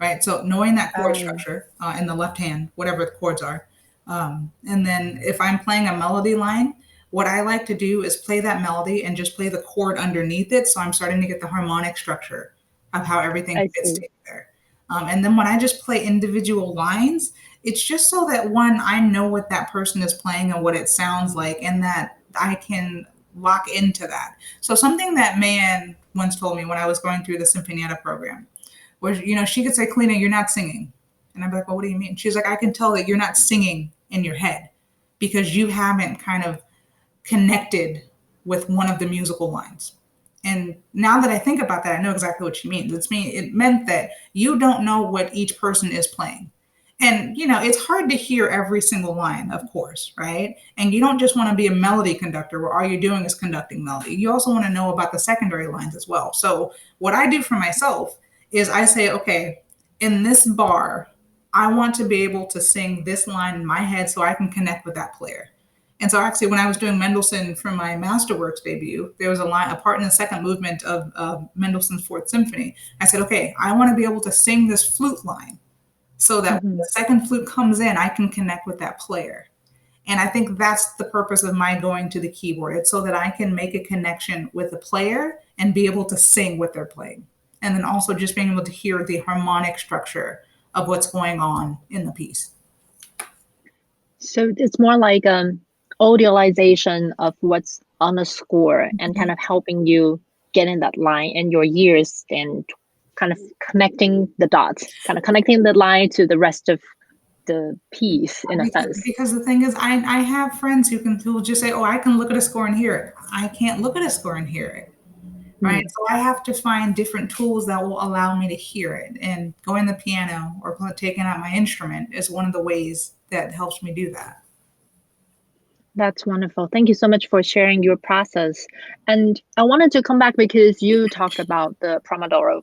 right? So knowing that chord structure in the left hand, whatever the chords are. And then if I'm playing a melody line, what I like to do is play that melody and just play the chord underneath it. So I'm starting to get the harmonic structure of how everything fits together. And then when I just play individual lines, it's just so that one, I know what that person is playing and what it sounds like, and that I can lock into that. So something that Mayan once told me when I was going through the Sinfonietta program was, she could say, Kalena, you're not singing. And I'm like, well, what do you mean? She's like, I can tell that you're not singing in your head because you haven't kind of connected with one of the musical lines. And now that I think about that, I know exactly what she means. It meant that you don't know what each person is playing. And, it's hard to hear every single line, of course, right? And you don't just want to be a melody conductor where all you're doing is conducting melody. You also want to know about the secondary lines as well. So what I do for myself is I say, okay, in this bar, I want to be able to sing this line in my head so I can connect with that player. And so actually, when I was doing Mendelssohn for my Masterworks debut, there was a part in the second movement of Mendelssohn's Fourth Symphony. I said, okay, I want to be able to sing this flute line so that when the second flute comes in, I can connect with that player. And I think that's the purpose of my going to the keyboard. It's so that I can make a connection with the player and be able to sing what they're playing. And then also just being able to hear the harmonic structure of what's going on in the piece. So it's more like audialization of what's on the score and kind of helping you get in that line in your ears and kind of connecting the dots, kind of connecting the line to the rest of the piece in a sense. Because the thing is, I have friends who will just say, oh, I can look at a score and hear it. I can't look at a score and hear it. Right. So I have to find different tools that will allow me to hear it. And going to the piano or taking out my instrument is one of the ways that helps me do that. That's wonderful. Thank you so much for sharing your process. And I wanted to come back because you talked about the Pomodoro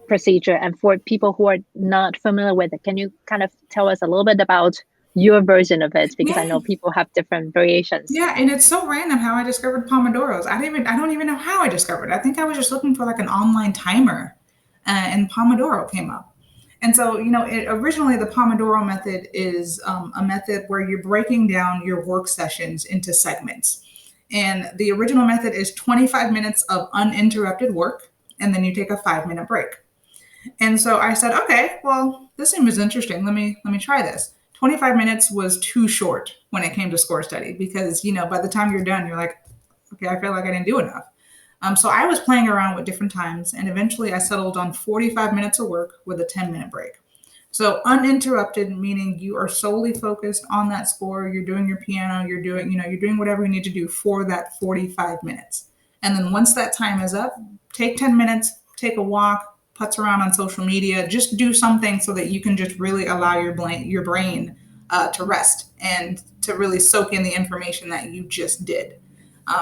procedure. And for people who are not familiar with it, can you kind of tell us a little bit about your version of it? Because I know people have different variations. Yeah, and it's so random how I discovered Pomodoros. I don't even know how I discovered it. I think I was just looking for like an online timer, and Pomodoro came up. And so, originally the Pomodoro method is a method where you're breaking down your work sessions into segments. And the original method is 25 minutes of uninterrupted work, and then you take a 5-minute break. And so I said, okay, well, this seems interesting. Let me try this. 25 minutes was too short when it came to score study because, by the time you're done, you're like, okay, I feel like I didn't do enough. So I was playing around with different times, and eventually I settled on 45 minutes of work with a 10-minute break. So uninterrupted, meaning you are solely focused on that score. You're doing your piano, you're doing whatever you need to do for that 45 minutes. And then once that time is up, take 10 minutes, take a walk, putz around on social media, just do something so that you can just really allow your brain to rest and to really soak in the information that you just did.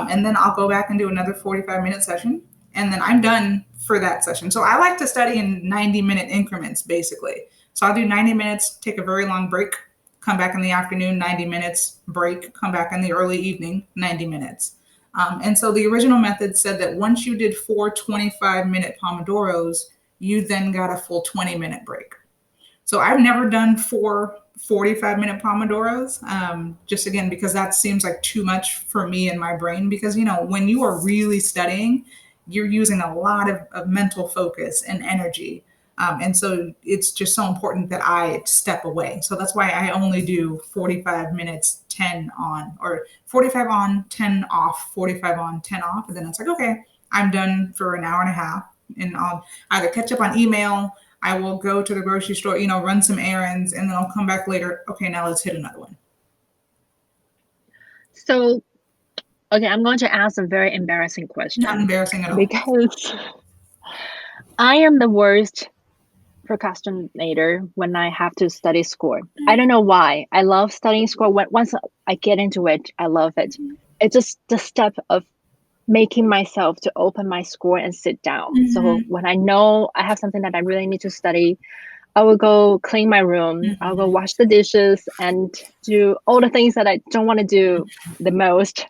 And then I'll go back and do another 45-minute session, and then I'm done for that session. So I like to study in 90-minute increments, basically. So I'll do 90 minutes, take a very long break, come back in the afternoon, 90 minutes, break, come back in the early evening, 90 minutes. And so the original method said that once you did 4 25-minute Pomodoros, you then got a full 20-minute break. So I've never done 4 45-minute Pomodoros, just again, because that seems like too much for me and my brain, because, when you are really studying, you're using a lot of mental focus and energy. And so it's just so important that I step away. So that's why I only do 45 minutes, 10 on, or 45 on, 10 off, 45 on, 10 off. And then it's like, okay, I'm done for an hour and a half, and I'll either catch up on email, I will go to the grocery store, run some errands, and then I'll come back later. Okay, now let's hit another one. So, okay, I'm going to ask a very embarrassing question. Not embarrassing at all. Because I am the worst procrastinator when I have to study score. I don't know why. I love studying score. Once I get into it, I love it. It's just the step of making myself to open my score and sit down. So when I know I have something that I really need to study, I will go clean my room. I'll go wash the dishes and do all the things that I don't want to do the most,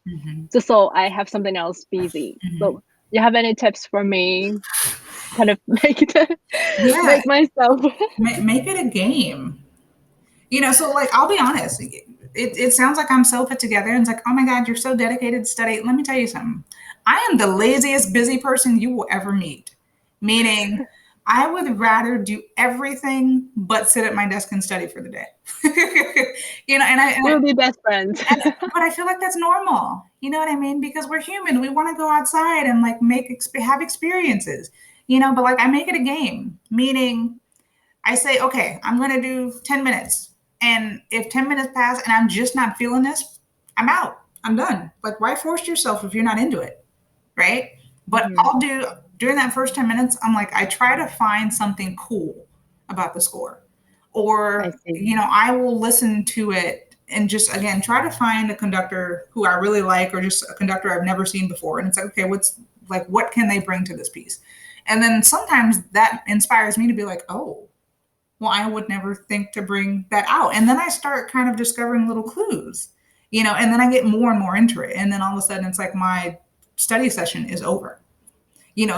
just so I have something else busy. So you have any tips for me? Kind of make myself make it a game. So like, I'll be honest. It sounds like I'm so put together, and it's like, oh my God, you're so dedicated to study. Let me tell you something. I am the laziest busy person you will ever meet. Meaning, I would rather do everything but sit at my desk and study for the day. We'll be best friends. But I feel like that's normal. You know what I mean? Because we're human. We want to go outside and like have experiences. But like I make it a game, meaning I say, okay, I'm going to do 10 minutes. And if 10 minutes pass and I'm just not feeling this, I'm out. I'm done. Like, why force yourself if you're not into it? Right. But I'll do during that first 10 minutes, I'm like, I try to find something cool about the score. Or, I will listen to it and just, again, try to find a conductor who I really like or just a conductor I've never seen before. And it's like, okay, what can they bring to this piece? And then sometimes that inspires me to be like, oh, well, I would never think to bring that out. And then I start kind of discovering little clues, and then I get more and more into it. And then all of a sudden it's like my study session is over.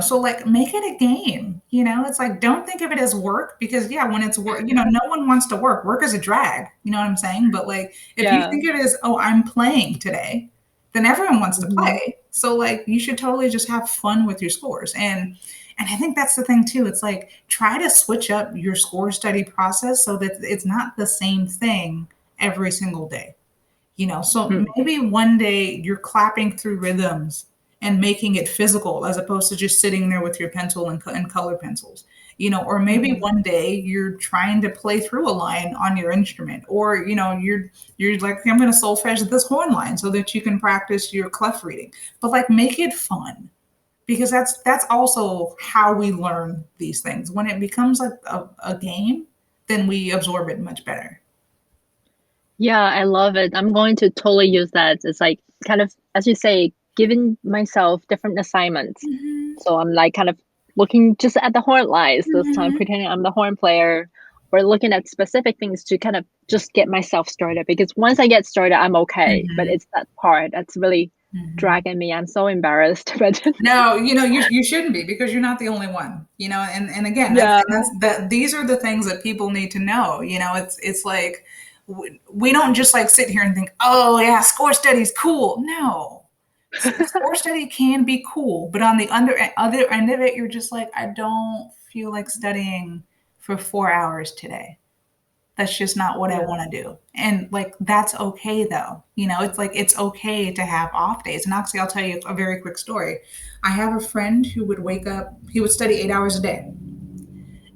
So like make it a game, it's like, don't think of it as work because when it's work, no one wants to work. Work is a drag, you know what I'm saying? But like, if you think of it as, oh, I'm playing today, then everyone wants to play. So like, you should totally just have fun with your scores. And I think that's the thing too. It's like, try to switch up your score study process so that it's not the same thing every single day. So maybe one day you're clapping through rhythms and making it physical as opposed to just sitting there with your pencil and color pencils, or maybe one day you're trying to play through a line on your instrument, or, you're like, I'm going to solfege this horn line so that you can practice your clef reading, but like make it fun because that's also how we learn these things. When it becomes like a game, then we absorb it much better. Yeah, I love it. I'm going to totally use that. It's like kind of, as you say, giving myself different assignments. So I'm like kind of looking just at the horn lines this time, pretending I'm the horn player, or looking at specific things to kind of just get myself started. Because once I get started, I'm okay. But it's that part that's really dragging me. I'm so embarrassed. But no, you shouldn't be because you're not the only one. And again, these are the things that people need to know. It's like we don't just like sit here and think, oh yeah, score study is cool. No. Score study can be cool, but on the other end of it, you're just like, I don't feel like studying for 4 hours today. That's just not what I want to do. And like, that's okay though. It's like, it's okay to have off days. And actually, I'll tell you a very quick story. I have a friend who would wake up, he would study 8 hours a day.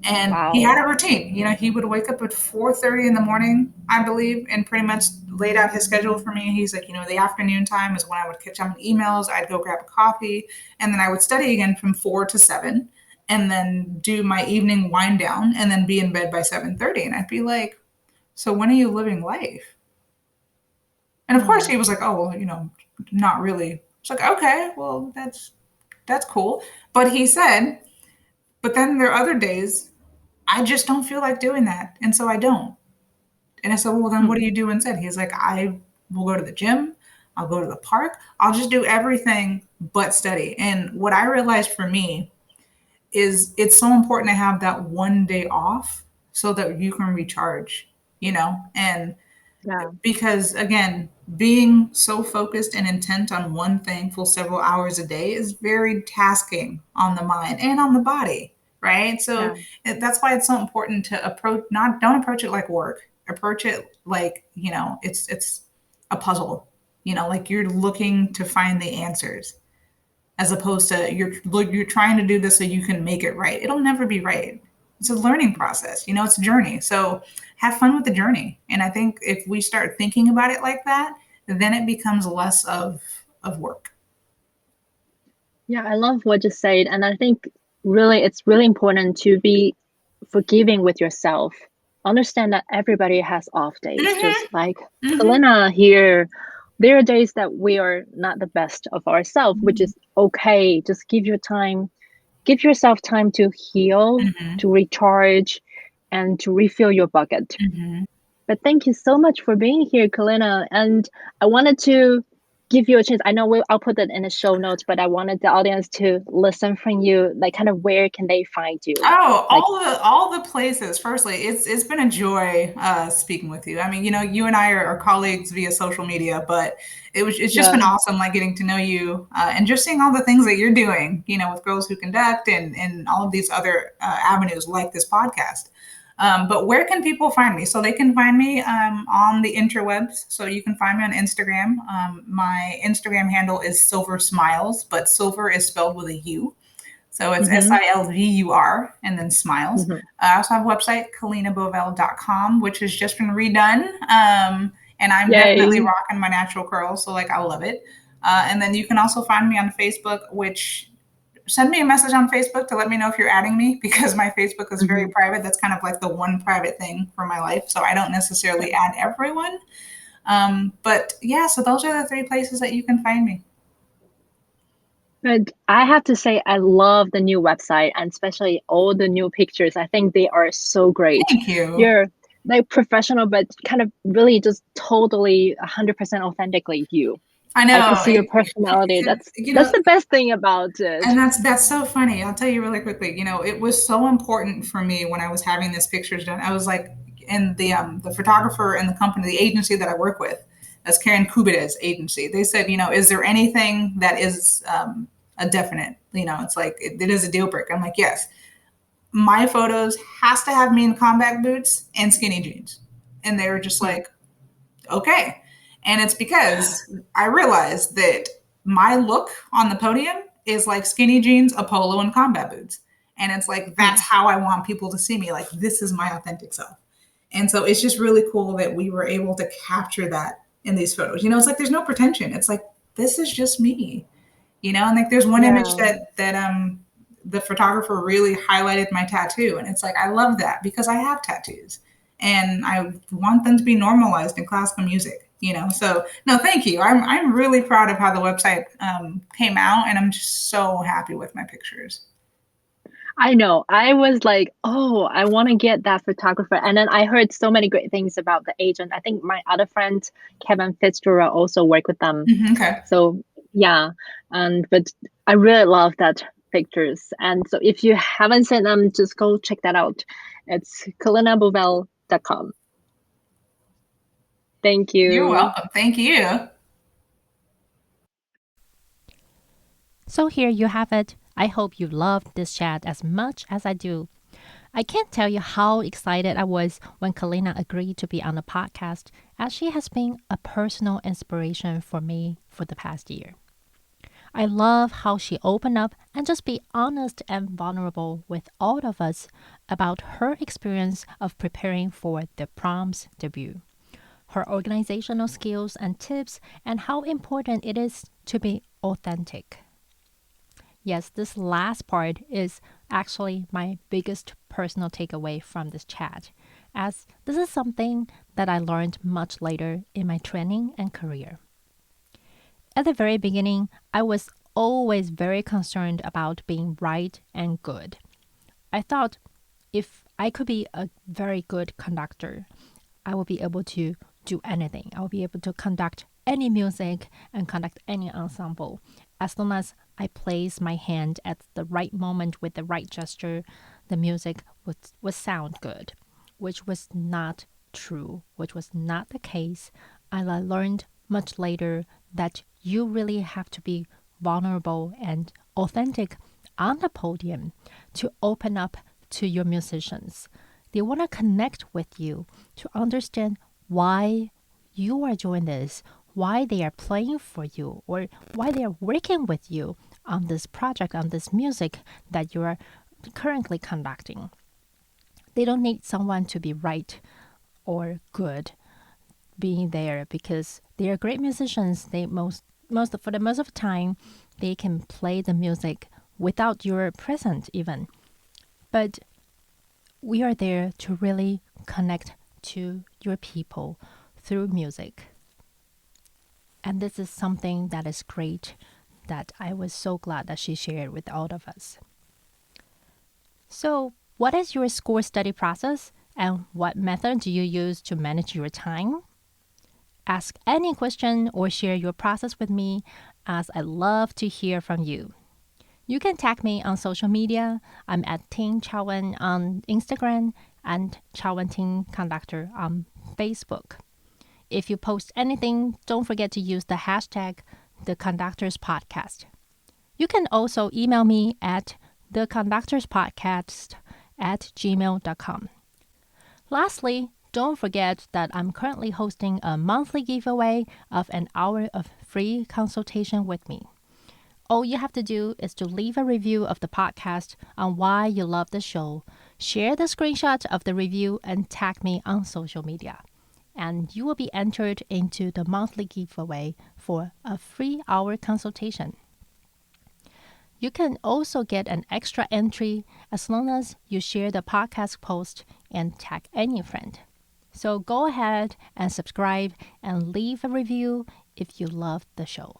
And he had a routine. He would wake up at 4:30 in the morning, I believe, and pretty much laid out his schedule for me. He's like, the afternoon time is when I would catch up on emails. I'd go grab a coffee, and then I would study again from 4 to 7, and then do my evening wind down, and then be in bed by 7:30. And I'd be like, so when are you living life? And of course, he was like, oh, well, not really. It's like, okay, well, that's cool. But he said, but then there are other days I just don't feel like doing that. And so I don't. And I said, well, then what do you do instead? He's like, I will go to the gym. I'll go to the park. I'll just do everything but study. And what I realized for me is it's so important to have that one day off so that you can recharge, and because again, being so focused and intent on one thing for several hours a day is very tasking on the mind and on the body. Right. So that's why it's so important to don't approach it like work, approach it like, it's a puzzle, like you're looking to find the answers as opposed to you're trying to do this so you can make it right. It'll never be right. It's a learning process, it's a journey. So have fun with the journey. And I think if we start thinking about it like that, then it becomes less of work. Yeah, I love what you said. And I think it's really important to be forgiving with yourself. Understand that everybody has off days, just like Kalena here. There are days that we are not the best of ourselves, which is okay. Just give yourself time to heal, to recharge, and to refill your bucket. But thank you so much for being here, Kalena. And I wanted to give you a chance. I know I'll put that in the show notes, but I wanted the audience to listen from you, like kind of where can they find you? Oh, Like, all the places. Firstly, it's been a joy speaking with you. I mean, you and I are colleagues via social media, but it's just been yeah. awesome, like getting to know you and just seeing all the things that you're doing, with Girls Who Conduct and all of these other avenues like this podcast. But where can people find me? So they can find me on the interwebs. So you can find me on Instagram. My Instagram handle is Silver Smiles, but silver is spelled with a U. So it's Mm-hmm. SILVUR and then smiles. Mm-hmm. I also have a website, kalenabovell.com, which has just been redone. And I'm definitely Yay. rocking my natural curls. So, like, I love it. And then you can also find me on Facebook, which send me a message on Facebook to let me know if you're adding me because my Facebook is very Mm-hmm. private. That's kind of like the one private thing for my life. So I don't necessarily add everyone. But yeah, so those are the three places that you can find me. But I have to say, I love the new website and especially all the new pictures. I think they are so great. Thank you. You're like professional, but kind of really just totally 100% authentically you. I I can know. see your personality. You That's know, the best thing about it. and that's so funny. I'll tell you really quickly. It was so important for me when I was having these pictures done. I was like, and the photographer and the company, the agency that I work with, as Karen Kubida's agency, they said, is there anything that is a definite? It's like it is a deal breaker. I'm like, yes. My photos has to have me in combat boots and skinny jeans, and they were just Hmm. like, okay. And it's because I realized that my look on the podium is like skinny jeans, a polo, and combat boots. And it's like, Hmm. that's how I want people to see me. Like, this is my authentic self. And so it's just really cool that we were able to capture that in these photos. It's like there's no pretension. It's like, this is just me. And like there's one image Yeah. that the photographer really highlighted my tattoo. And it's like, I love that because I have tattoos and I want them to be normalized in classical music. So no, thank you. I'm really proud of how the website came out, and I'm just so happy with my pictures. I know. I was like, oh, I want to get that photographer. And then I heard so many great things about the agent. I think my other friend, Kevin Fitzgerald, also worked with them. Okay. So yeah. But I really love that pictures. And so if you haven't seen them, just go check that out. It's kalenabovell.com. Thank You're you. welcome. Thank you. So here you have it. I hope you loved this chat as much as I do. I can't tell you how excited I was when Kalena agreed to be on the podcast, as she has been a personal inspiration for me for the past year. I love how she opened up and just be honest and vulnerable with all of us about her experience of preparing for the Proms debut, her organizational skills and tips, and how important it is to be authentic. Yes, this last part is actually my biggest personal takeaway from this chat, as this is something that I learned much later in my training and career. At the very beginning, I was always very concerned about being right and good. I thought if I could be a very good conductor, I will be able to do anything. I will be able to conduct any music and conduct any ensemble. As long as I place my hand at the right moment with the right gesture, the music would sound good, which was not true, which was not the case. I learned much later that you really have to be vulnerable and authentic on the podium to open up to your musicians. They want to connect with you to understand why you are doing this, why they are playing for you, or why they are working with you on this project, on this music that you are currently conducting. They don't need someone to be right or good being there because they are great musicians. They for the most of the time they can play the music without your present even. But we are there to really connect to your people through music. And this is something that is great that I was so glad that she shared with all of us. So, what is your score study process and what method do you use to manage your time? Ask any question or share your process with me, as I love to hear from you. You can tag me on social media. I'm at Ting Chaowen on Instagram and Chaowen Ting Conductor on Facebook. If you post anything, don't forget to use the hashtag #TheConductorsPodcast. You can also email me at theconductorspodcast@gmail.com. Lastly, don't forget that I'm currently hosting a monthly giveaway of an hour of free consultation with me. All you have to do is to leave a review of the podcast on why you love the show, share the screenshot of the review, and tag me on social media. And you will be entered into the monthly giveaway for a free hour consultation. You can also get an extra entry as long as you share the podcast post and tag any friend. So go ahead and subscribe and leave a review if you love the show.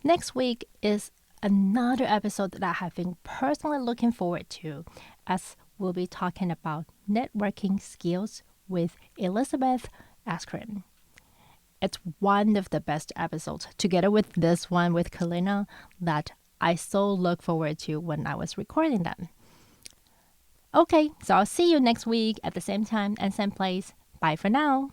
Next week is another episode that I have been personally looking forward to, as we'll be talking about networking skills with Elizabeth Askren. It's one of the best episodes, together with this one with Kalena, that I so look forward to when I was recording them. Okay, so I'll see you next week at the same time and same place. Bye for now.